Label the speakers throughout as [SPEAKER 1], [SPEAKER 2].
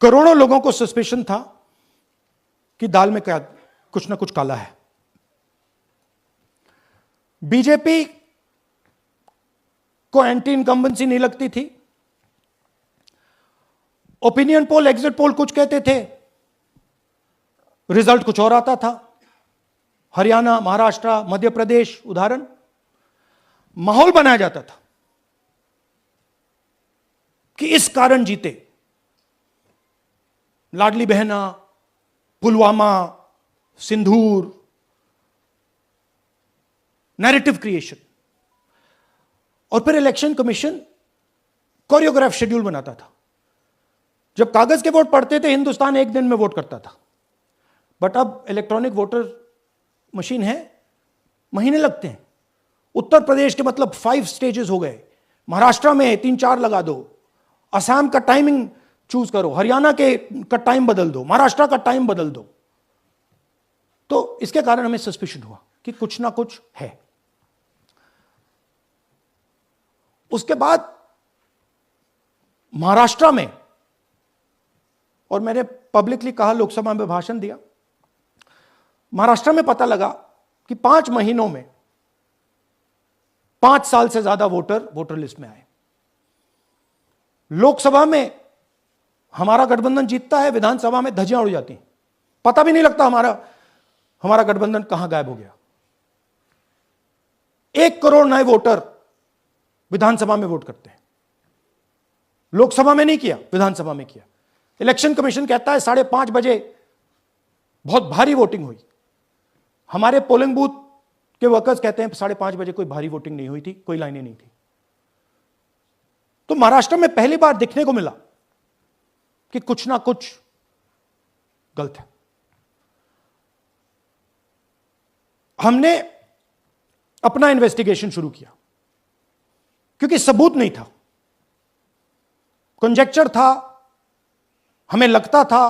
[SPEAKER 1] करोड़ों लोगों को सस्पेशन था कि दाल में क्या कुछ ना कुछ काला है। बीजेपी को एंटी इनकम्बेंसी नहीं लगती थी। ओपिनियन पोल, एग्जिट पोल कुछ कहते थे, रिजल्ट कुछ और आता था। हरियाणा, महाराष्ट्र, मध्य प्रदेश उदाहरण, माहौल बनाया जाता था कि इस कारण जीते। लाडली बहना, पुलवामा, सिंदूर, नैरेटिव क्रिएशन। और फिर इलेक्शन कमीशन कोरियोग्राफ शेड्यूल बनाता था। जब कागज के वोट पड़ते थे, हिंदुस्तान एक दिन में वोट करता था, बट अब इलेक्ट्रॉनिक वोटर मशीन है, महीने लगते हैं। उत्तर प्रदेश के मतलब 5 स्टेजेस हो गए, महाराष्ट्र में 3-4 लगा दो, असम का टाइमिंग चूज करो, हरियाणा का टाइम बदल दो, महाराष्ट्र का टाइम बदल दो। तो इसके कारण हमें सस्पिशन हुआ कि कुछ ना कुछ है। उसके बाद महाराष्ट्र में, और मैंने पब्लिकली कहा, लोकसभा में भाषण दिया, महाराष्ट्र में पता लगा कि 5 महीनों में 5 साल से ज्यादा वोटर लिस्ट में आए। लोकसभा में हमारा गठबंधन जीतता है, विधानसभा में धज्जियां उड़ जाती हैं, पता भी नहीं लगता हमारा गठबंधन कहां गायब हो गया। 1 करोड़ नए वोटर विधानसभा में वोट करते हैं। लोकसभा में नहीं किया, विधानसभा में किया। इलेक्शन कमीशन कहता है 5:30 बजे बहुत भारी वोटिंग हुई। हमारे पोलिंग बूथ के वर्कर्स कहते हैं 5:30 बजे कोई भारी वोटिंग नहीं हुई थी, कोई लाइनें नहीं थी। तो महाराष्ट्र में पहली बार दिखने को मिला कि कुछ ना कुछ गलत है। हमने अपना इन्वेस्टिगेशन शुरू किया क्योंकि सबूत नहीं था, कंजेक्चर था, हमें लगता था,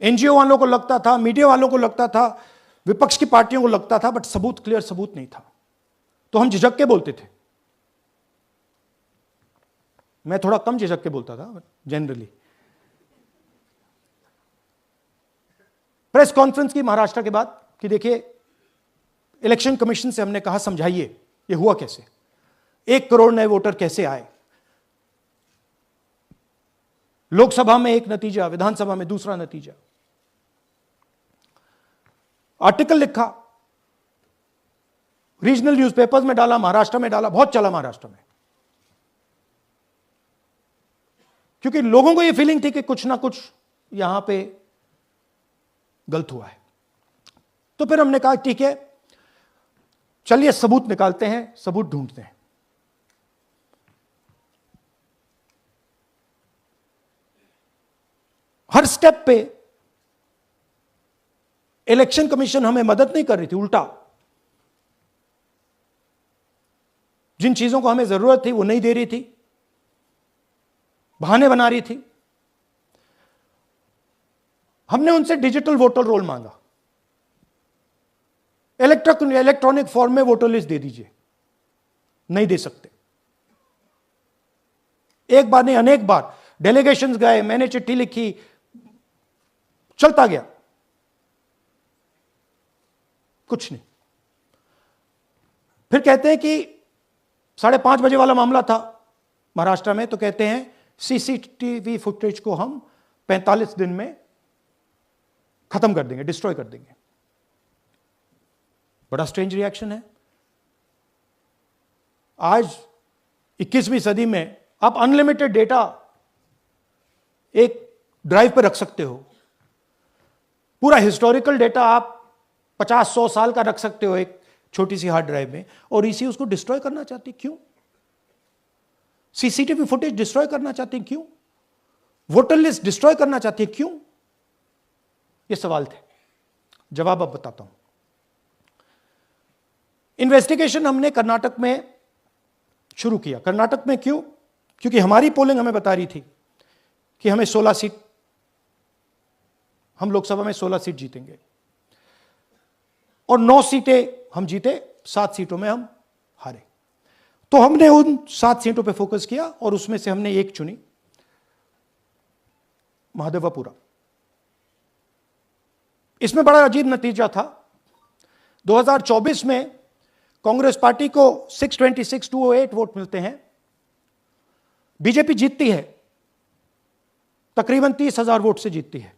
[SPEAKER 1] एनजीओ वालों को लगता था, मीडिया वालों को लगता था, विपक्ष की पार्टियों को लगता था, बट सबूत, क्लियर सबूत नहीं था। तो हम झिझक के बोलते थे। मैं थोड़ा कम झिझक के बोलता था जनरली। प्रेस कॉन्फ्रेंस की महाराष्ट्र के बाद कि देखिए, इलेक्शन कमीशन से हमने कहा समझाइए ये हुआ कैसे, 1 करोड़ नए वोटर कैसे आए, लोकसभा में एक नतीजा, विधानसभा में दूसरा नतीजा। आर्टिकल लिखा, रीजनल न्यूज़पेपर्स में डाला, महाराष्ट्र में डाला, बहुत चला महाराष्ट्र में, क्योंकि लोगों को यह फीलिंग थी कि कुछ ना कुछ यहां पे गलत हुआ है। तो फिर हमने कहा ठीक है, चलिए सबूत निकालते हैं, सबूत ढूंढते हैं। हर स्टेप पे इलेक्शन कमीशन हमें मदद नहीं कर रही थी, उल्टा जिन चीजों को हमें जरूरत थी वो नहीं दे रही थी, बहाने बना रही थी। हमने उनसे डिजिटल वोटर रोल मांगा, इलेक्ट्रॉनिक फॉर्म में वोटर लिस्ट दे दीजिए, नहीं दे सकते। एक बार नहीं, अनेक बार डेलीगेशंस गए, मैंने चिट्ठी लिखी, चलता गया, कुछ नहीं। फिर कहते हैं कि 5:30 बजे वाला मामला था महाराष्ट्र में, तो कहते हैं सीसीटीवी फुटेज को हम 45 दिन में खत्म कर देंगे, डिस्ट्रॉय कर देंगे। बड़ा स्ट्रेंज रिएक्शन है। आज 21वीं सदी में आप अनलिमिटेड डेटा एक ड्राइव पर रख सकते हो, पूरा हिस्टोरिकल डेटा आप 50-100 साल का रख सकते हो एक छोटी सी हार्ड ड्राइव में, और इसी उसको डिस्ट्रॉय करना चाहती, क्यों? सीसीटीवी फुटेज डिस्ट्रॉय करना चाहती, क्यों? वोटर लिस्ट डिस्ट्रॉय करना चाहती है, क्यों? ये सवाल थे, जवाब अब बताता हूं। इन्वेस्टिगेशन हमने कर्नाटक में शुरू किया। कर्नाटक में क्यों? क्योंकि हमारी पोलिंग हमें बता रही थी कि हमें 16 सीट, हम लोकसभा में 16 सीट जीतेंगे, और 9 सीटें हम जीते, 7 सीटों में हम हारे। तो हमने उन 7 सीटों पे फोकस किया और उसमें से हमने एक चुनी, महादेवपुरा। इसमें बड़ा अजीब नतीजा था। 2024 में कांग्रेस पार्टी को 626-208 वोट मिलते हैं, बीजेपी जीतती है, तकरीबन 30,000 वोट से जीतती है,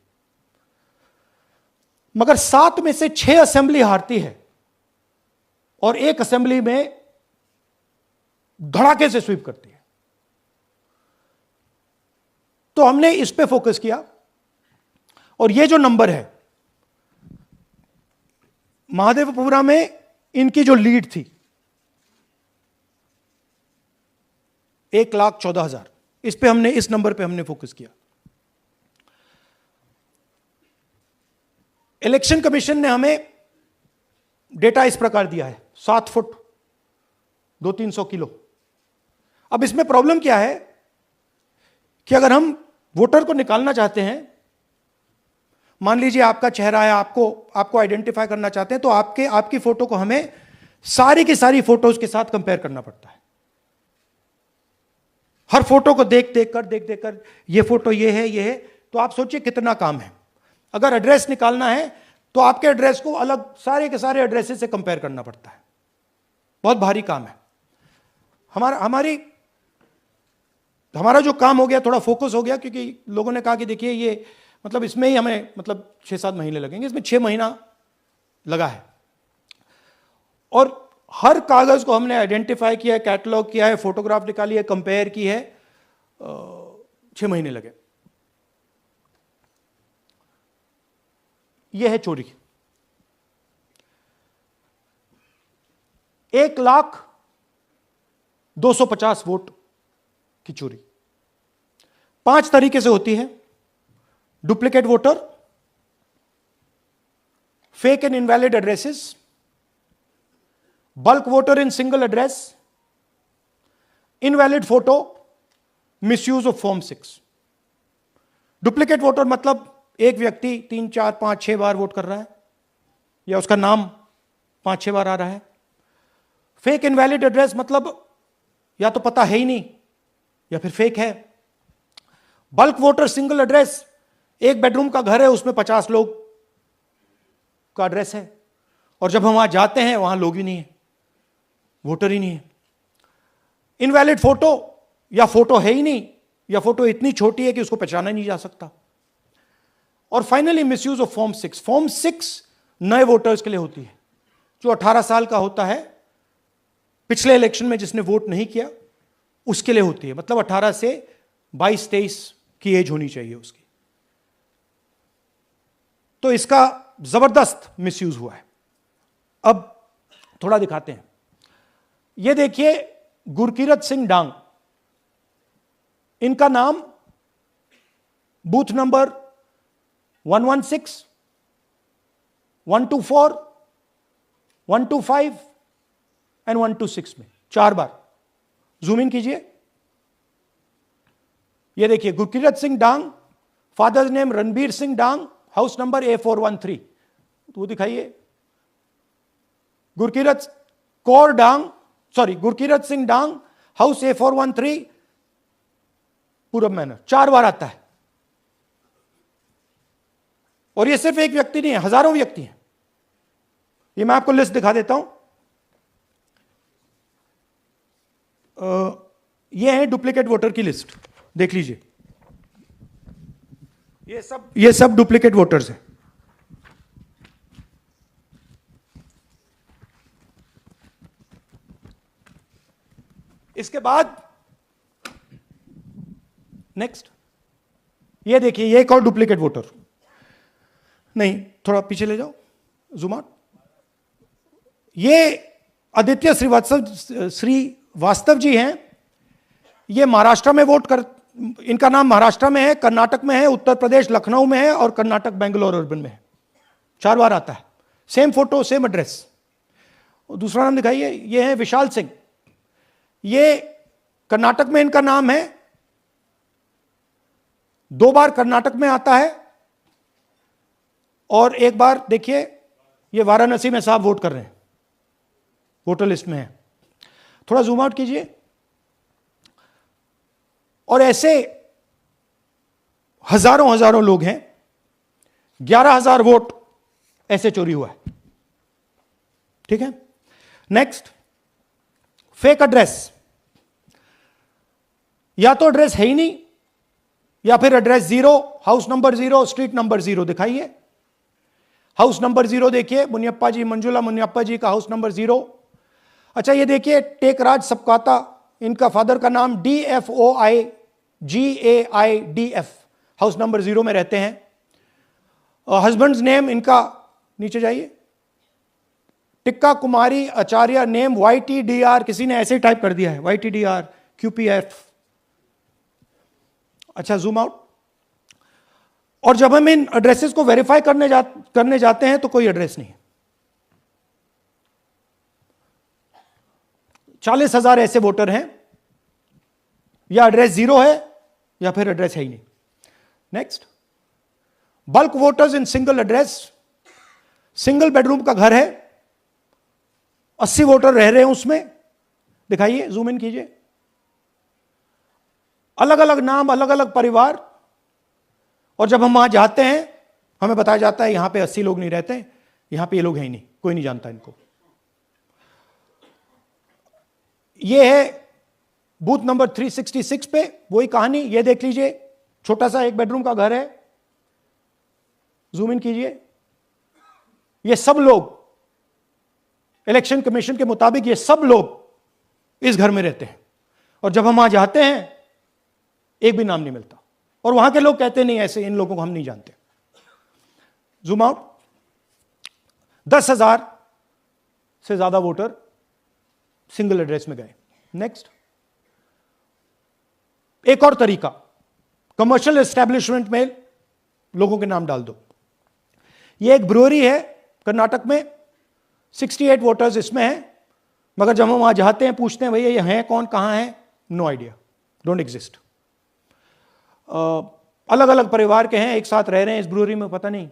[SPEAKER 1] मगर 7 में से 6 असेंबली हारती है और 1 असेंबली में धड़ाके से स्वीप करती है। तो हमने इस पे फोकस किया और ये जो नंबर है, महादेवपुरा में इनकी जो लीड थी 1,14,000, इस पे हमने, इस नंबर पे हमने फोकस किया। इलेक्शन कमीशन ने हमें डेटा इस प्रकार दिया है, 7 फुट 200-300 किलो। अब इसमें प्रॉब्लम क्या है कि अगर हम वोटर को निकालना चाहते हैं, मान लीजिए आपका चेहरा है, आपको आइडेंटिफाई करना चाहते हैं, तो आपकी फोटो को हमें सारी की सारी फोटोज के साथ कंपेयर करना पड़ता है। हर फोटो को देख कर ये फोटो ये है, तो आप सोचिए कितना काम है। अगर एड्रेस निकालना है तो आपके एड्रेस को अलग सारे के सारे एड्रेसेस से कंपेयर करना पड़ता है, बहुत भारी काम है। हमारा जो काम हो गया, थोड़ा फोकस हो गया, क्योंकि लोगों ने कहा कि देखिए ये मतलब इसमें ही हमें मतलब 6-7 महीने लगेंगे, इसमें 6 महीना लगा है। और हर कागज को हमने आइडेंटिफाई किया है, कैटलॉग किया है, फोटोग्राफ निकाली है, कंपेयर की है, 6 महीने लगे। यह है चोरी। 1,02,50 वोट की चोरी 5 तरीके से होती है। Duplicate voter, fake and invalid addresses, bulk voter in single address, invalid photo, misuse of form 6। Duplicate voter मतलब एक व्यक्ति 3, 4, 5, 6 बार वोट कर रहा है, या उसका नाम 5-6 बार आ रहा है। फेक इनवैलिड एड्रेस मतलब या तो पता है ही नहीं या फिर फेक है। बल्क वोटर सिंगल एड्रेस, एक बेडरूम का घर है, उसमें 50 लोग का एड्रेस है, और जब हम वहां जाते हैं वहां लोग ही नहीं है, वोटर ही नहीं है। इनवैलिड फोटो, या फोटो है ही नहीं, या फोटो इतनी छोटी है कि उसको पहचाना ही नहीं जा सकता। और finally misuse of form 6। Form 6 नए वोटर्स के लिए होती है, जो 18 साल का होता है, पिछले इलेक्शन में जिसने वोट नहीं किया उसके लिए होती है। मतलब 18 से 22-23 की एज होनी चाहिए उसकी। तो इसका जबरदस्त मिसयूज हुआ है। अब थोड़ा दिखाते हैं। यह देखिए, गुरकीरत सिंह डांग, इनका नाम बूथ नंबर 116, 124, 125 एंड 126 में 4 बार। जूम इन कीजिए। यह देखिए, गुरकीरत सिंह डांग, फादर्स नेम रणबीर सिंह डांग, हाउस नंबर A413। तो दिखाइए, गुरकीरत सिंह डांग, हाउस A413, पूरब मैनर। 4 बार आता है। और ये सिर्फ एक व्यक्ति नहीं है, हजारों व्यक्ति हैं। ये मैं आपको लिस्ट दिखा देता हूं। ये है डुप्लीकेट वोटर की लिस्ट, देख लीजिए। ये सब डुप्लीकेट वोटर्स हैं। इसके बाद नेक्स्ट, ये देखिए, ये एक और डुप्लीकेट वोटर। नहीं, थोड़ा पीछे ले जाओ, जूम आउट। ये आदित्य श्रीवास्तव जी हैं। ये महाराष्ट्र में इनका नाम महाराष्ट्र में है, कर्नाटक में है, उत्तर प्रदेश लखनऊ में है, और कर्नाटक बेंगलोर अर्बन में है। 4 बार आता है। Same photo, same address. दूसरा नाम दिखाइए। ये है विशाल सिंह। ये कर्नाटक में इनका नाम है, 2 बार कर्नाटक में आता है, और 1 बार देखिए ये वाराणसी में साहब वोट कर रहे हैं, वोटर लिस्ट में है। थोड़ा जूम आउट कीजिए। और ऐसे हजारों हजारों लोग हैं, 11,000 वोट ऐसे चोरी हुआ है। ठीक है, नेक्स्ट, फेक एड्रेस। या तो एड्रेस है ही नहीं, या फिर address 0, house number 0, street number 0 दिखाइए। हाउस नंबर 0 देखिए, मुनियप्पा जी, मंजुला मुनियप्पा जी का हाउस नंबर 0। अच्छा ये देखिए, टेकराज सबकाता, इनका फादर का नाम DFOIGAIDF, हाउस नंबर 0 में रहते हैं। हस्बैंड्स नेम इनका, नीचे जाइए, टिक्का कुमारी आचार्य, नेम YTDR, किसी ने ऐसे ही टाइप कर दिया है, YTDR QPF। अच्छा, जूम आउट। और जब हम इन एड्रेसेस को वेरीफाई करने जाते हैं तो कोई एड्रेस नहीं है। 40,000 ऐसे वोटर हैं, या एड्रेस 0 है या फिर एड्रेस है ही नहीं। Next, bulk voters in single address. Single bedroom का घर है, 80 वोटर रह रहे हैं उसमें, दिखाइए, जूम इन कीजिए। अलग अलग नाम, अलग अलग परिवार, और जब हम वहां जाते हैं हमें बताया जाता है यहां पे 80 लोग नहीं रहते, यहां पे ये लोग हैं ही नहीं, कोई नहीं जानता इनको। ये है बूथ नंबर 366 पे वही कहानी, ये देख लीजिए, छोटा सा एक बेडरूम का घर है, जूम इन कीजिए। ये सब लोग, इलेक्शन कमीशन के मुताबिक ये सब लोग इस घर में रहते हैं, और जब हम वहां जाते हैं एक भी नाम नहीं मिलता, और वहां के लोग कहते नहीं ऐसे, इन लोगों को हम नहीं जानते। Zoom out. 10,000 से ज्यादा वोटर सिंगल एड्रेस में गए। नेक्स्ट, एक और तरीका, कमर्शियल एस्टेब्लिशमेंट में लोगों के नाम डाल दो। ये एक ब्रूअरी है कर्नाटक में, 68 वोटर्स इसमें हैं, मगर जब हम वहां जाते हैं पूछते हैं भैया ये हैं कौन, कहां है, नो आइडिया, डोंट एग्जिस्ट। अलग अलग परिवार के हैं, एक साथ रह रहे हैं इस ब्रूअरी में, पता नहीं।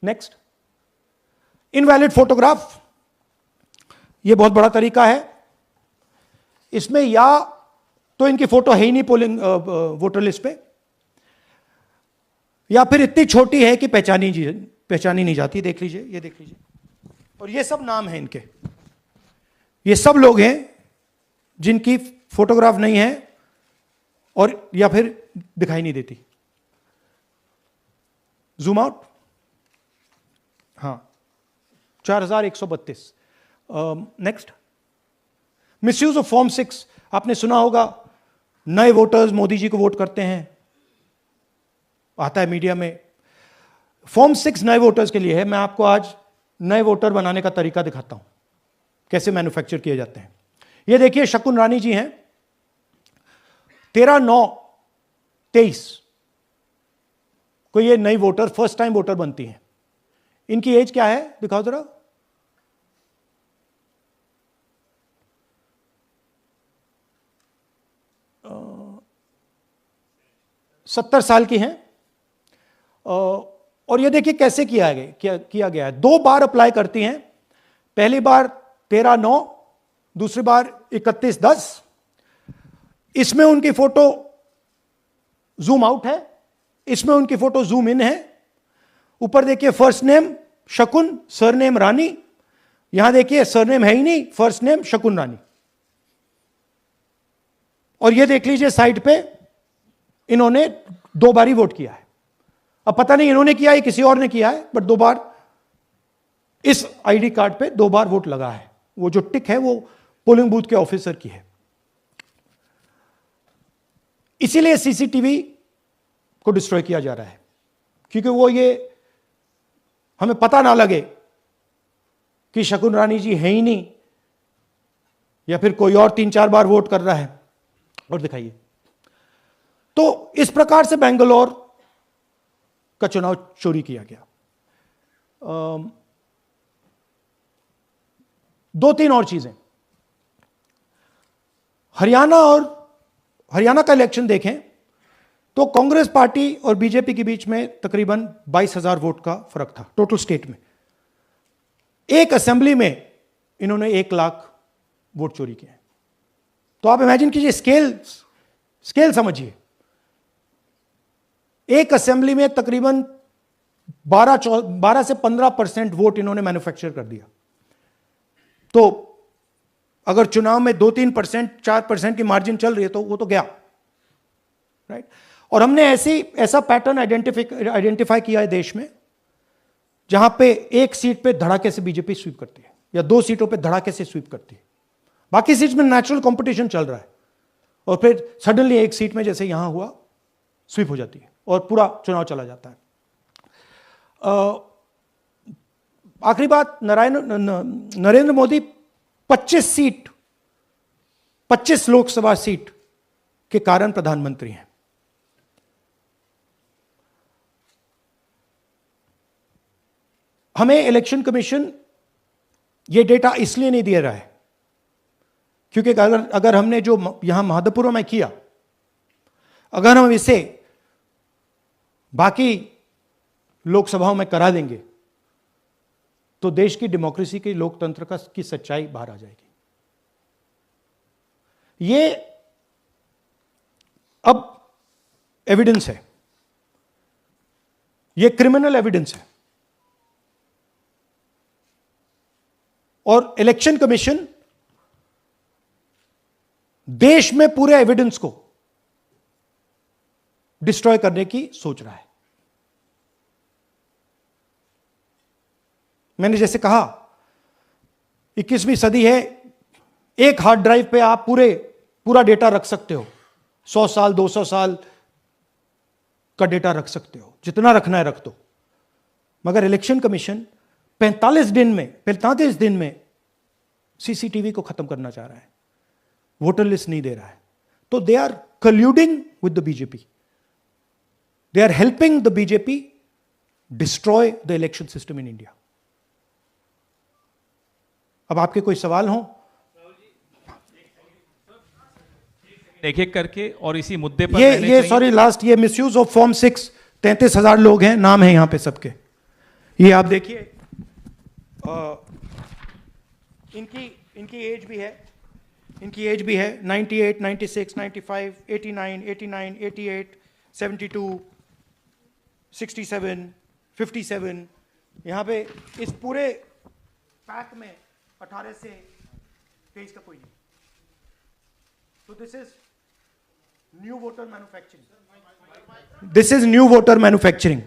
[SPEAKER 1] Next, invalid photograph. यह बहुत बड़ा तरीका है। इसमें या तो इनकी फोटो है ही नहीं पोलिंग वोटर लिस्ट पे, या फिर इतनी छोटी है कि पहचानी नहीं जाती। देख लीजिए, ये देख लीजिए, और ये सब नाम है इनके, ये सब लोग हैं जिनकी फोटोग्राफ नहीं है और या फिर दिखाई नहीं देती। Zoom out. हाँ, 4132। Next, misuse of form 6। आपने सुना होगा, नए वोटर्स मोदी जी को वोट करते हैं, आता है मीडिया में। फॉर्म 6 नए वोटर्स के लिए है। मैं आपको आज नए वोटर बनाने का तरीका दिखाता हूं, कैसे मैन्युफैक्चर किए जाते हैं। ये देखिए, शकुन रानी जी हैं, 13/9/23 को ये नई वोटर, फर्स्ट टाइम वोटर बनती हैं। इनकी एज क्या है, दिखाओ जरा। अ, 70 साल की हैं। और ये देखिए कैसे किया गया है। 2 बार अप्लाई करती हैं, पहली बार 13/9, दूसरी बार 31/10। इसमें उनकी फोटो जूम आउट है, इसमें उनकी फोटो जूम इन है। ऊपर देखिए, फर्स्ट नेम शकुन, सरनेम रानी। यहां देखिए सरनेम है ही नहीं, फर्स्ट नेम शकुन रानी। और ये देख लीजिए साइड पे, इन्होंने 2 बार ही वोट किया है। अब पता नहीं इन्होंने किया है किसी और ने किया है, बट 2 बार इस आईडी कार्ड पे 2 बार वोट लगा है। वो जो टिक है वो पोलिंग बूथ के ऑफिसर की है। इसीलिए सीसीटीवी को डिस्ट्रॉय किया जा रहा है, क्योंकि वो ये हमें पता ना लगे कि शकुन रानी जी है ही नहीं, या फिर कोई और 3-4 बार वोट कर रहा है। और दिखाइए, तो इस प्रकार से बेंगलोर का चुनाव चोरी किया गया। 2-3 और चीजें। हरियाणा का इलेक्शन देखें तो कांग्रेस पार्टी और बीजेपी के बीच में तकरीबन 22,000 वोट का फर्क था टोटल स्टेट में। एक असेंबली में इन्होंने 1 लाख वोट चोरी किए। तो आप इमेजिन कीजिए, स्केल समझिए एक असेंबली में तकरीबन 12 से 15% वोट इन्होंने मैन्युफैक्चर कर दिया। तो अगर चुनाव में 2-3%, 4% की मार्जिन चल रही है तो वो तो गया, राइट। और हमने ऐसा पैटर्न आइडेंटिफाई किया है देश में, जहां पे एक सीट पे धड़ाके से बीजेपी स्वीप करती है या 2 सीटों पे धड़ाके से स्वीप करती है, बाकी सीट्स में नेचुरल कंपटीशन चल रहा है, और फिर सडनली एक सीट में जैसे यहां हुआ स्वीप हो जाती है और पूरा चुनाव चला जाता है। आखिरी बात, नरेंद्र मोदी 25 लोकसभा सीट के कारण प्रधानमंत्री हैं। हमें इलेक्शन कमीशन यह डेटा इसलिए नहीं दे रहा है क्योंकि अगर हमने जो यहां महादपुर में किया, अगर हम इसे बाकी लोकसभाओं में करा देंगे तो देश की डेमोक्रेसी की, लोकतंत्र की सच्चाई बाहर आ जाएगी। ये अब एविडेंस है, ये क्रिमिनल एविडेंस है, और इलेक्शन कमीशन देश में पूरे एविडेंस को डिस्ट्रॉय करने की सोच रहा है। मैंने जैसे कहा 21वीं सदी है, एक हार्ड ड्राइव पे आप पूरा डेटा रख सकते हो, 100 साल 200 साल का डेटा रख सकते हो, जितना रखना है रख दो। मगर इलेक्शन कमीशन 45 दिन में सीसीटीवी को खत्म करना चाह रहा है, वोटर लिस्ट नहीं दे रहा है। तो they are colluding with the BJP, they are helping the BJP destroy the election system in India. अब आपके कोई सवाल हो?
[SPEAKER 2] एक एक करके, और इसी मुद्दे पर
[SPEAKER 1] ये सॉरी लास्ट, ये मिसयूज ऑफ फॉर्म 6, 33,000 लोग हैं, नाम है यहां पे सबके, ये आप देखिए। इनकी एज भी है, 98, 96, 95, 89, 88, 72, 67, 57। यहां पे इस पूरे पैक में 18 से 23 का कोई नहीं। तो this is new voter manufacturing,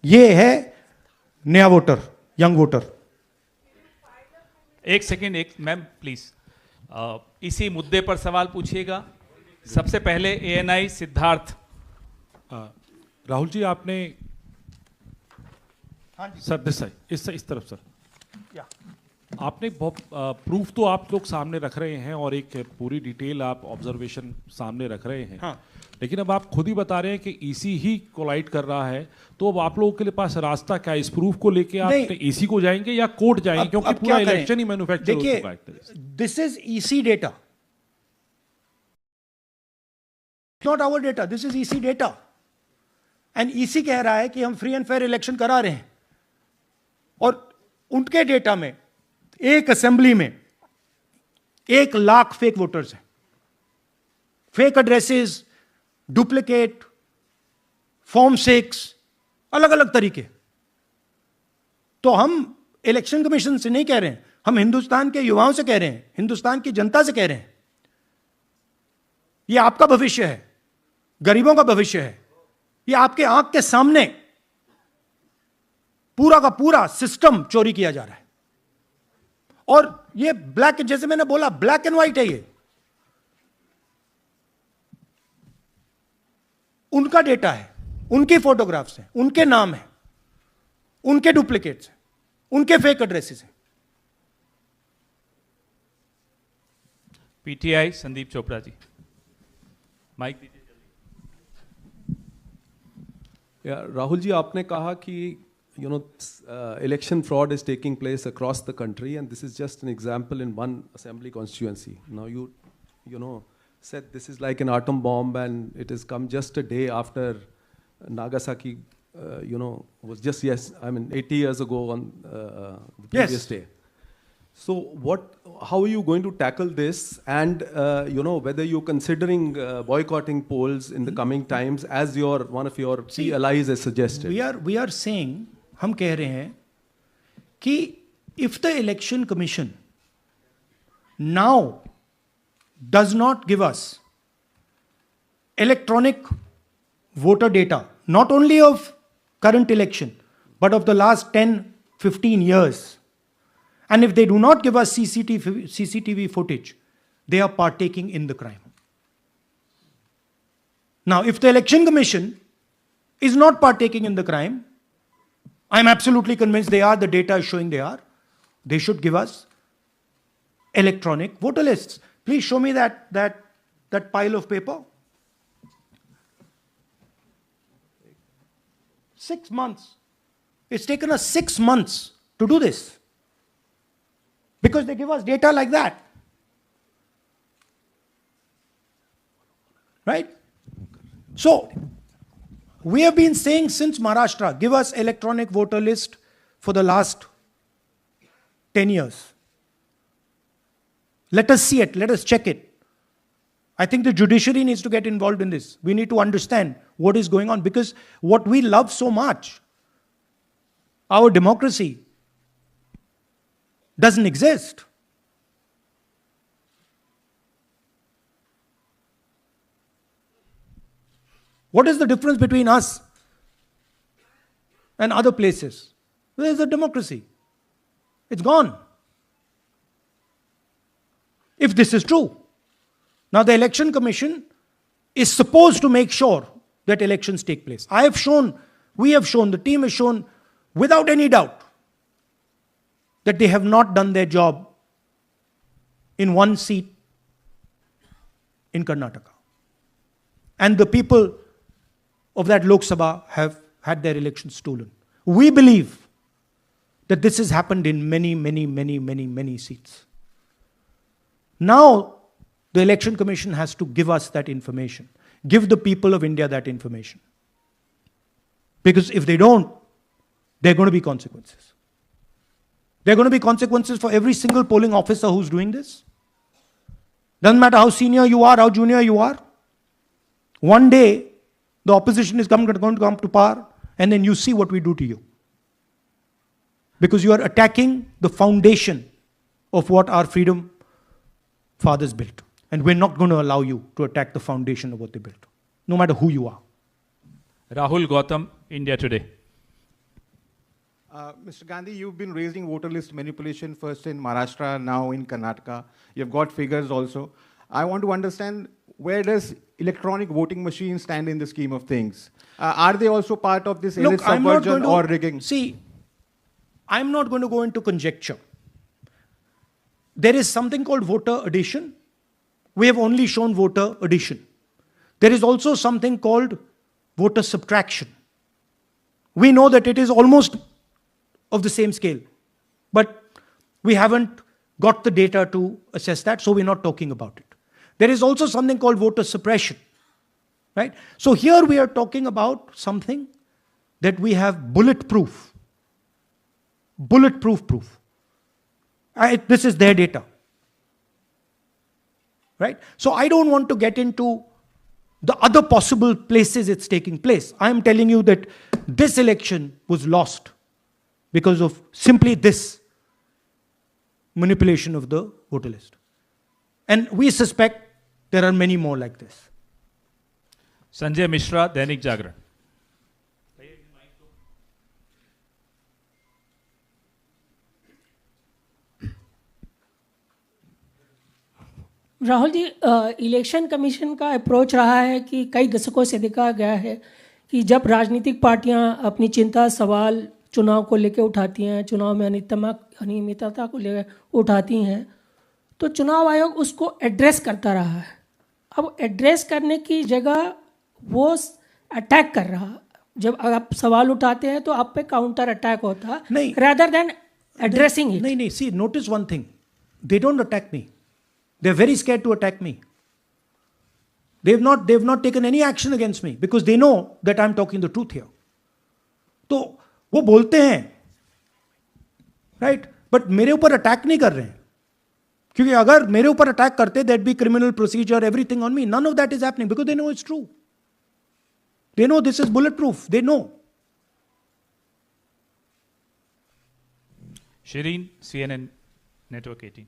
[SPEAKER 1] ये है नया वोटर, यंग वोटर।
[SPEAKER 2] एक सेकेंड, मैम प्लीज, इसी मुद्दे पर सवाल पूछिएगा। सबसे पहले एएनआई सिद्धार्थ।
[SPEAKER 3] राहुल जी, आपने सर दिस इस तरफ सर, आपने बहुत प्रूफ तो आप लोग सामने रख रहे हैं और एक पूरी डिटेल आप ऑब्जर्वेशन सामने रख रहे हैं,
[SPEAKER 1] हाँ।
[SPEAKER 3] लेकिन अब आप खुद ही बता रहे हैं कि ईसी ही कोलाइड कर रहा है, तो अब आप लोगों के पास रास्ता क्या है? इस प्रूफ को लेके आप ईसी को जाएंगे या कोर्ट जाएंगे? क्योंकि पूरा इलेक्शन ही मैन्युफैक्चर हो चुका है।
[SPEAKER 1] This is EC data, not our data, this is EC data. And EC कह रहा है कि हम फ्री एंड फेयर इलेक्शन करा रहे हैं, और उनके डेटा में एक असेंबली में 1 लाख फेक वोटर्स हैं, फेक एड्रेसेस, डुप्लीकेट, फॉर्म 6, अलग अलग तरीके। तो हम इलेक्शन कमीशन से नहीं कह रहे हैं, हम हिंदुस्तान के युवाओं से कह रहे हैं, हिंदुस्तान की जनता से कह रहे हैं, ये आपका भविष्य है, गरीबों का भविष्य है, ये आपके आंख के सामने पूरा का पूरा सिस्टम चोरी किया जा रहा है। और ये ब्लैक, जैसे मैंने बोला, ब्लैक एंड व्हाइट है, ये उनका डेटा है, उनकी फोटोग्राफ्स हैं, उनके नाम हैं, उनके डुप्लीकेट्स हैं, उनके फेक एड्रेसेस हैं।
[SPEAKER 2] पीटीआई संदीप चोपड़ा जी, माइक दीजिए जल्दी।
[SPEAKER 4] राहुल जी, आपने कहा कि election fraud is taking place across the country, and this is just an example in one assembly constituency. Now you said this is like an atom bomb, and it has come just a day after Nagasaki, was just 80 years ago on the previous day. So how are you going to tackle this? And whether you're considering boycotting polls in the coming times, as one of your key allies has suggested?
[SPEAKER 1] We are saying, हम कह रहे हैं कि if the election commission now does not give us electronic voter data, not only of current election, but of the last 10-15 years, and if they do not give us CCTV footage, they are partaking in the crime. Now, if the election commission is not partaking in the crime, I'm absolutely convinced they are, the data is showing they are, they should give us electronic voter lists. Please show me that pile of paper. 6 months. It's taken us 6 months to do this. Because they give us data like that. Right? So, we have been saying since Maharashtra, give us electronic voter list for the last 10 years. Let us see it, let us check it. I think the judiciary needs to get involved in this. We need to understand what is going on, because what we love so much, our democracy, doesn't exist. What is the difference between us and other places? There is a democracy. It's gone. If this is true. Now the election commission is supposed to make sure that elections take place. We have shown, the team has shown without any doubt that they have not done their job in one seat in Karnataka. And the people of that Lok Sabha have had their elections stolen. We believe that this has happened in many seats. Now, the Election Commission has to give us that information. Give the people of India that information. Because if they don't, there are going to be consequences. There are going to be consequences for every single polling officer who's doing this. Doesn't matter how senior you are, how junior you are. One day, the opposition is going to come to power, and then you see what we do to you. Because you are attacking the foundation of what our freedom fathers built. And we're not going to allow you to attack the foundation of what they built, no matter who you are.
[SPEAKER 2] Rahul Gautam, India Today.
[SPEAKER 5] Mr. Gandhi, you've been raising voter list manipulation first in Maharashtra, now in Karnataka. You've got figures also. I want to understand, where does electronic voting machines stand in the scheme of things? Are they also part of this elite subversion or rigging?
[SPEAKER 1] See, I'm not going to go into conjecture. There is something called voter addition. We have only shown voter addition. There is also something called voter subtraction. We know that it is almost of the same scale, but we haven't got the data to assess that, so we're not talking about it. There is also something called voter suppression, right? So here we are talking about something that we have bulletproof proof. This is their data, right? So I don't want to get into the other possible places it's taking place. I am telling you that this election was lost because of simply this manipulation of the voter list. And we suspect there are many more like this.
[SPEAKER 2] Sanjay Mishra, Dainik Jagran.
[SPEAKER 6] Rahul ji, election commission का approach रहा है कि कई दशकों से देखा गया है कि जब राजनीतिक पार्टियां अपनी चिंता सवाल चुनाव को लेकर उठाती हैं, चुनाव में अनियमितता को लेकर उठाती हैं, तो चुनाव आयोग उसको एड्रेस करता रहा है। अब एड्रेस करने की जगह वो अटैक कर रहा। जब आप सवाल उठाते हैं तो आप पे काउंटर अटैक होता है, रादर देन एड्रेसिंग इट।
[SPEAKER 1] नहीं, see, notice one thing, they don't attack me. They're very scared to attack me. They've not taken any action against me because they know that I'm talking the truth here. तो वो बोलते हैं, right? But मेरे ऊपर attack नहीं कर रहे हैं, क्योंकि अगर मेरे ऊपर अटैक करते that be criminal procedure everything on me. None of that is happening because they know it's true. They know this is bullet proof. They know.
[SPEAKER 2] Shireen, CNN Network 18.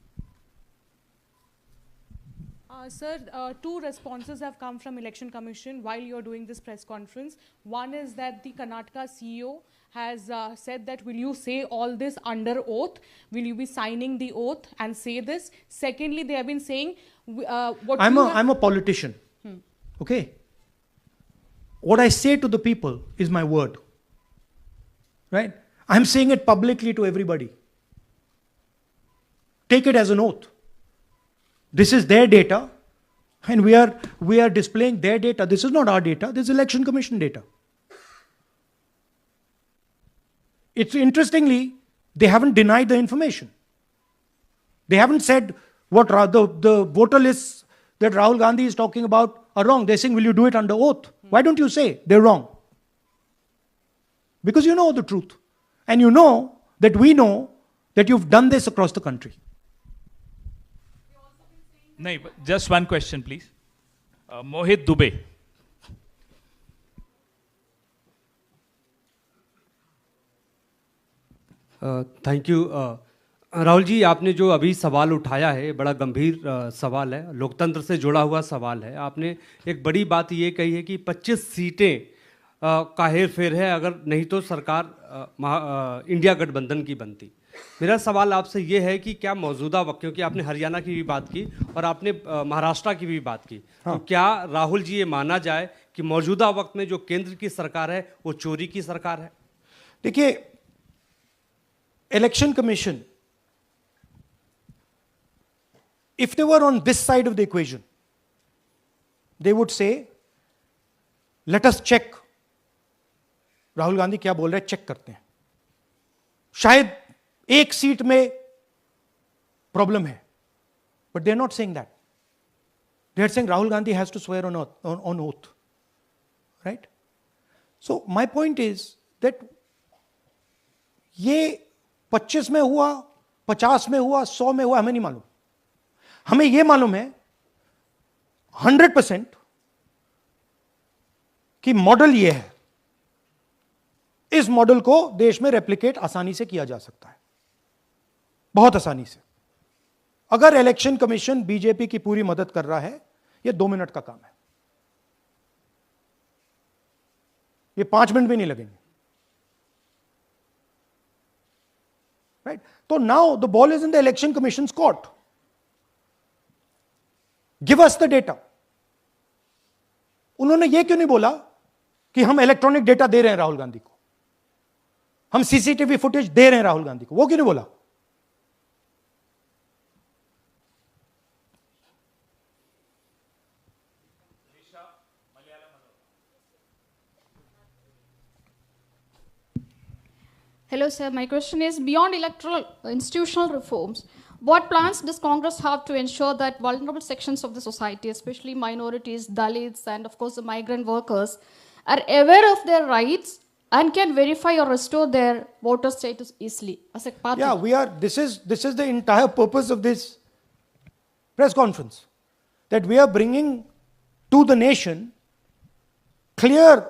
[SPEAKER 7] Sir, two responses have come from Election Commission while you're doing this press conference. One is that the Karnataka CEO has said that will you say all this under oath? Will you be signing the oath and say this? Secondly, they have been saying
[SPEAKER 1] I'm a politician. Okay. What I say to the people is my word. Right? I'm saying it publicly to everybody. Take it as an oath. This is their data, and we are displaying their data. This is not our data. This is Election Commission data. It's interestingly, they haven't denied the information. They haven't said what the voter lists that Rahul Gandhi is talking about are wrong. They're saying, will you do it under oath? Why don't you say they're wrong? Because you know the truth. And you know that we know that you've done this across the country.
[SPEAKER 2] No, just one question, please. Mohit Dubey.
[SPEAKER 8] Thank you. Rahul ji, आपने जो अभी सवाल उठाया है बड़ा गंभीर सवाल है, लोकतंत्र से जुड़ा हुआ सवाल है. आपने एक बड़ी बात ये कही है कि 25 सीटें का हेर फेर है, अगर नहीं तो सरकार इंडिया गठबंधन की बनती. मेरा सवाल आपसे ये है कि क्या मौजूदा वक्त, क्योंकि आपने हरियाणा की भी बात की और आपने महाराष्ट्र की भी बात की, तो क्या राहुल जी ये माना जाए कि मौजूदा वक्त में जो केंद्र की सरकार है वो चोरी की सरकार है?
[SPEAKER 1] देखिए, election commission, if they were on this side of the equation, they would say, let us check. Rahul Gandhi क्या बोल रहे हैं, चेक करते हैं. शायद एक सीट में प्रॉब्लम है, but they are not saying that. They are saying Rahul Gandhi has to swear on oath. Right? So my point is that ये 25 में हुआ, 50 में हुआ, 100 में हुआ, हमें नहीं मालूम. हमें यह मालूम है 100% कि मॉडल यह है. इस मॉडल को देश में रेप्लिकेट आसानी से किया जा सकता है, बहुत आसानी से. अगर इलेक्शन कमीशन बीजेपी की पूरी मदद कर रहा है, यह 2 मिनट का काम है. ये 5 मिनट भी नहीं लगेंगे. राइट? तो now the ball is in the election commission court. Give us the data. उन्होंने यह क्यों नहीं बोला कि हम इलेक्ट्रॉनिक डेटा दे रहे हैं राहुल गांधी को, हम सीसीटीवी फुटेज दे रहे हैं राहुल गांधी को? वो क्यों नहीं बोला?
[SPEAKER 9] Hello, sir. My question is, beyond electoral institutional reforms, what plans does Congress have to ensure that vulnerable sections of the society, especially minorities, Dalits, and of course the migrant workers, are aware of their rights and can verify or restore their voter status easily as a party?
[SPEAKER 1] Yeah, we are. This is the entire purpose of this press conference, that we are bringing to the nation clear,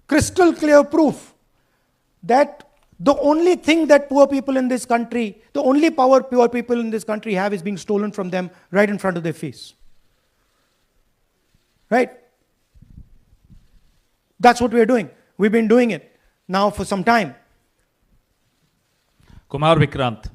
[SPEAKER 1] crystal clear proof that the only thing that poor people in this country, the only power poor people in this country have is being stolen from them right in front of their face. Right? That's what we're doing. We've been doing it now for some time.
[SPEAKER 2] Kumar Vikrant.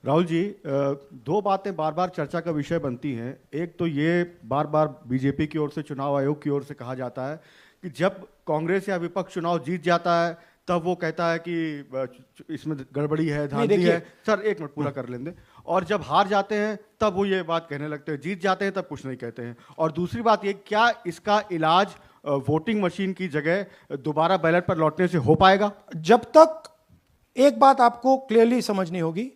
[SPEAKER 5] Rahul ji, दो बातें बार बार चर्चा का विषय बनती हैं. एक तो ये बार बार बीजेपी की ओर से, चुनाव आयोग की ओर से कहा जाता है कि जब कांग्रेस या विपक्ष चुनाव जीत जाता है तब वो कहता है कि इसमें गड़बड़ी है, धांधली है. सर एक मिनट पूरा कर लेंगे. और जब हार जाते हैं तब वो ये बात कहने लगते हैं, जीत जाते हैं तब कुछ नहीं कहते हैं. और दूसरी बात ये, क्या इसका इलाज वोटिंग मशीन की जगह दोबारा बैलेट पर लौटने से हो पाएगा?
[SPEAKER 1] जब तक, एक बात आपको क्लियरली समझनी होगी,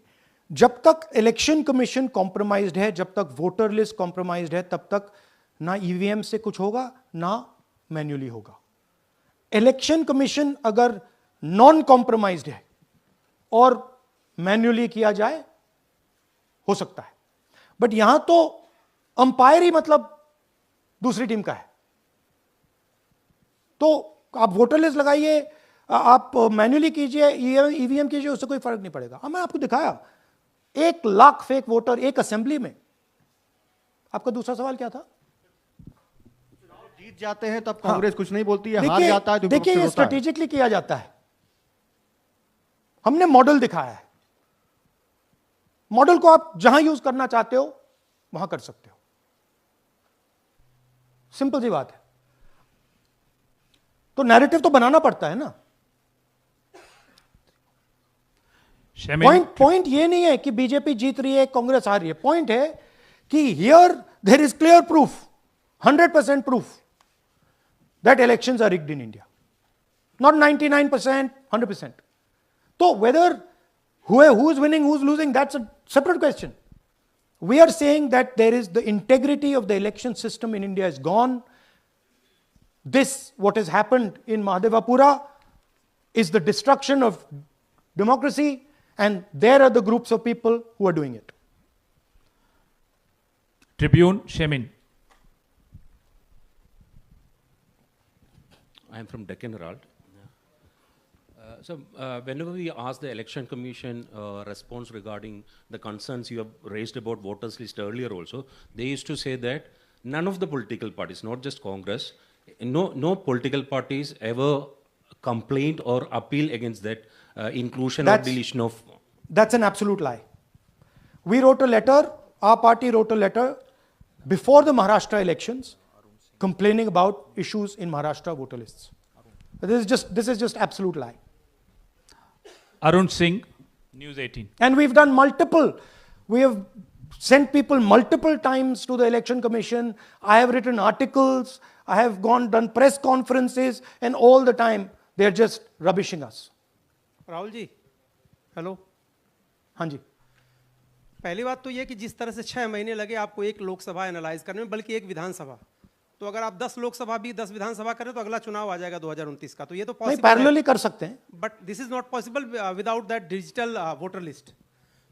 [SPEAKER 1] जब तक इलेक्शन कमीशन कॉम्प्रोमाइज्ड है, जब तक वोटर लिस्ट कॉम्प्रोमाइज्ड है, तब तक ना ईवीएम से कुछ होगा ना मैन्युअली होगा. इलेक्शन कमीशन अगर नॉन कॉम्प्रोमाइज्ड है और मैन्युअली किया जाए, हो सकता है, बट यहां तो अंपायर ही मतलब दूसरी टीम का है। तो आप वोटर लिस्ट लगाइए, आप मैन्युअली कीजिए, ईवीएम कीजिए, उससे कोई फर्क नहीं पड़ेगा। अब मैं आपको दिखाया 1 लाख फेक वोटर एक असेंबली में। आपका दूसरा सवाल क्या था?
[SPEAKER 5] जीत जाते हैं तब कांग्रेस कुछ नहीं बोलती है, हार
[SPEAKER 1] देखिए,
[SPEAKER 5] जाता है तो
[SPEAKER 1] देखिए ये स्ट्रेटेजिकली किया जाता है। हमने मॉडल दिखाया है, मॉडल को आप जहां यूज करना चाहते हो वहां कर सकते हो, सिंपल सी बात है। तो नैरेटिव तो बनाना पड़ता है ना। पॉइंट ये नहीं है कि बीजेपी जीत रही है, कांग्रेस हार रही है। पॉइंट है कि here there is clear proof, 100% proof that elections are rigged in India. Not 99%, 100%. So whether who is winning, who is losing, that's a separate question. We are saying that there is the integrity of the election system in India is gone. This, what has happened in Mahadevapura, is the destruction of democracy, and there are the groups of people who are doing it.
[SPEAKER 2] Tribune, Shemin.
[SPEAKER 10] I am from Deccan Herald. Whenever we ask the Election Commission response regarding the concerns you have raised about voters list earlier also, they used to say that none of the political parties, not just Congress, no political parties ever complained or appeal against that inclusion or deletion of...
[SPEAKER 1] That's an absolute lie. We wrote a letter, our party wrote a letter before the Maharashtra elections complaining about issues in Maharashtra voter lists. This is just absolute lie.
[SPEAKER 2] Arun Singh, News 18.
[SPEAKER 1] And we've done we have sent people multiple times to the Election Commission. I have written articles, I have done press conferences, and all the time they're just rubbishing us.
[SPEAKER 11] Rahul ji, hello.
[SPEAKER 1] हाँ जी।
[SPEAKER 11] पहली बात तो ये कि जिस तरह से 6 महीने लगे आपको एक लोकसभा एनालाइज करने में, बल्कि एक विधानसभा, तो अगर आप 10 लोकसभा भी 10 विधानसभा करें तो अगला चुनाव आ जाएगा 2029 का। तो ये तो पॉसिबल
[SPEAKER 1] पैरेलली कर सकते हैं,
[SPEAKER 11] but this is not possible without that digital voter list.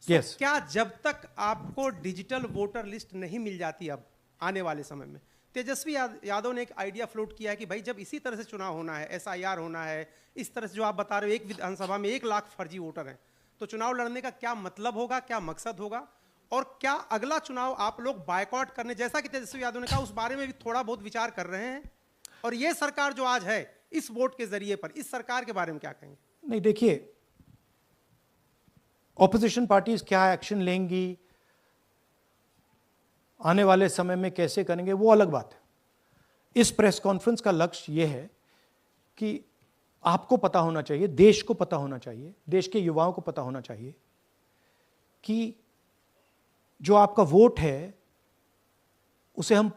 [SPEAKER 1] Yes.
[SPEAKER 11] क्या जब तक आपको डिजिटल वोटर लिस्ट नहीं मिल जाती अब आने वाले समय में, तेजस्वी यादव ने एक आइडिया फ्लोट किया है कि भाई जब इसी तरह से चुनाव होना है, SIR होना है, इस तरह से जो आप बता रहे हो एक विधानसभा में 1 लाख फर्जी वोटर हैं, तो चुनाव लड़ने का क्या मतलब होगा, क्या मकसद होगा, और क्या अगला चुनाव आप लोग बायकॉट करने, जैसा कि तेजस्वी यादव ने कहा, उस बारे में भी थोड़ा बहुत विचार कर रहे हैं? और ये सरकार जो आज है इस वोट के जरिए पर, इस सरकार के बारे में क्या कहेंगे?
[SPEAKER 1] नहीं, देखिए, ऑपोजिशन पार्टीज क्या एक्शन लेंगी, आने वाले समय में कैसे करेंगे, वो अलग बात है। इस प्रेस कॉन्फ्रेंस का लक्ष्य यह है कि आपको पता होना चाहिए, देश को पता होना चाहिए, देश के युवाओं को पता होना चाहिए कि जो आपका वोट है उसे हम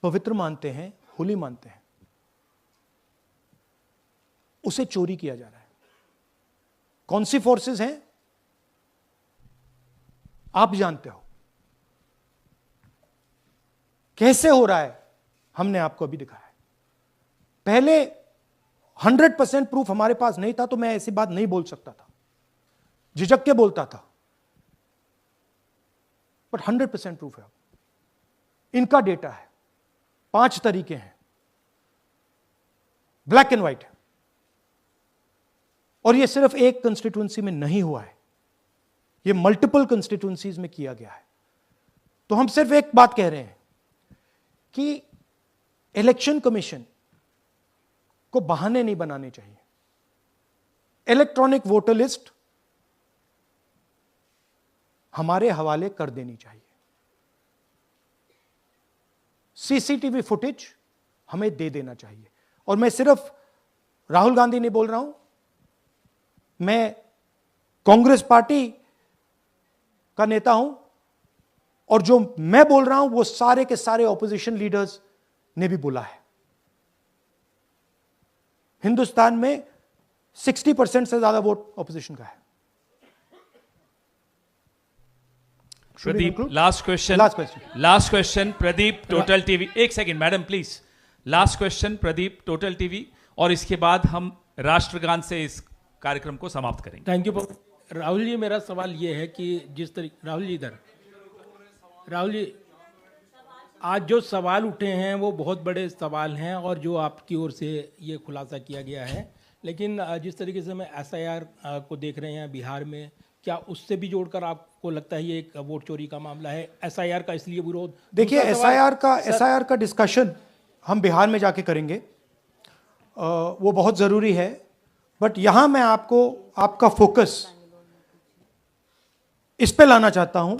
[SPEAKER 1] पवित्र मानते हैं, होली मानते हैं, उसे चोरी किया जा रहा है। कौन सी फोर्सेस हैं आप जानते हो, कैसे हो रहा है हमने आपको अभी दिखाया है। पहले 100% प्रूफ हमारे पास नहीं था तो मैं ऐसी बात नहीं बोल सकता था, झिझक के बोलता था, बट 100% प्रूफ है। इनका डेटा है, 5 तरीके हैं, ब्लैक एंड व्हाइट है, और यह सिर्फ एक कंस्टिट्यूएंसी में नहीं हुआ है, यह मल्टीपल कंस्टिट्यूएंसीज में किया गया है। तो हम सिर्फ एक बात कह रहे हैं कि इलेक्शन कमीशन को बहाने नहीं बनाने चाहिए। इलेक्ट्रॉनिक वोटर लिस्ट हमारे हवाले कर देनी चाहिए, CCTV फुटेज हमें दे देना चाहिए। और मैं सिर्फ राहुल गांधी नहीं बोल रहा हूं, मैं कांग्रेस पार्टी का नेता हूं, और जो मैं बोल रहा हूं वो सारे के सारे ऑपोजिशन लीडर्स ने भी बोला है। हिंदुस्तान में 60% से ज्यादा वोट ऑपोजिशन का है।
[SPEAKER 2] Pradeep, last question Pradeep, Total TV. एक second madam please, last question Pradeep, Total TV, और इसके बाद हम राष्ट्रगान से इस कार्यक्रम को समाप्त करेंगे।
[SPEAKER 6] Thank you.
[SPEAKER 12] राहुल जी, मेरा सवाल ये है कि जिस तरीके राहुल जी आज जो सवाल उठे हैं वो बहुत बड़े सवाल हैं और जो आपकी ओर से ये खुलासा किया गया है, लेकिन जिस तरीके से मैं SIR को देख रहे हैं बिहार में, क्या उससे भी जोड़कर आपको लगता है ये एक वोट चोरी का मामला है? SIR का इसलिए विरोध,
[SPEAKER 1] देखिए SIR का डिस्कशन हम बिहार में जाके करेंगे, वो बहुत ज़रूरी है, बट यहां मैं आपका फोकस इस पे लाना चाहता हूं।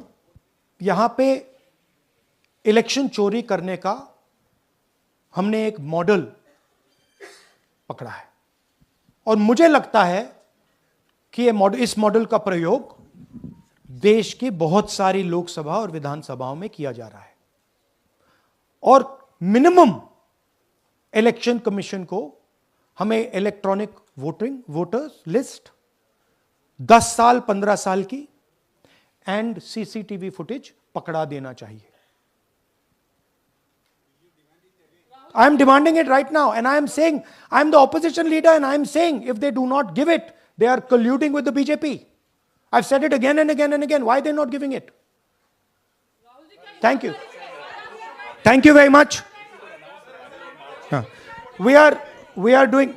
[SPEAKER 1] यहां पे इलेक्शन चोरी करने का हमने एक मॉडल पकड़ा है और मुझे लगता है कि इस मॉडल का प्रयोग देश की बहुत सारी लोकसभा और विधानसभाओं में किया जा रहा है और मिनिमम इलेक्शन कमीशन को हमें इलेक्ट्रॉनिक वोटर्स लिस्ट 10 साल 15 साल की एंड CCTV फुटेज पकड़ा देना चाहिए। I am demanding it right now and I am saying, I am the opposition leader and I am saying if they do not give it, they are colluding with the BJP. I've said it again and again and again. Why are they not giving it? Thank you. Thank you very much. We are doing,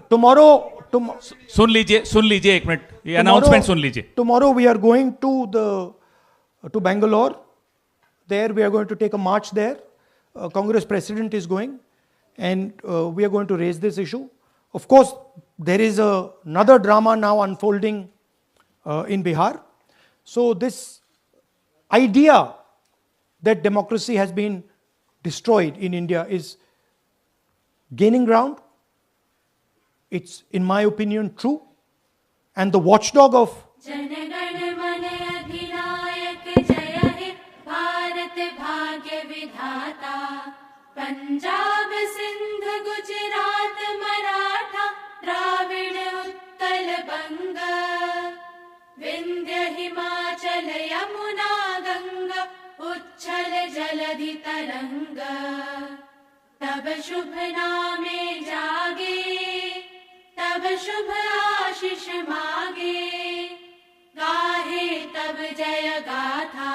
[SPEAKER 1] tomorrow
[SPEAKER 2] सुन लीजिए एक minute, ये announcement सुन लीजिए।
[SPEAKER 1] Tomorrow we are going to Bangalore. There we are going to take a march there. Congress president is going and we are going to raise this issue. Of course, there is another drama now unfolding in Bihar. So this idea that democracy has been destroyed in India is gaining ground. It's, in my opinion, true. And the watchdog of
[SPEAKER 13] Punjab Sindh Gujarat Maratha Dravida Utkal बंग विंध्य हिमाचल यमुना गंगा उच्छल जलधि तरंग तब शुभ नामे जागे तब शुभ आशीष मागे गाहे तब जय गाथा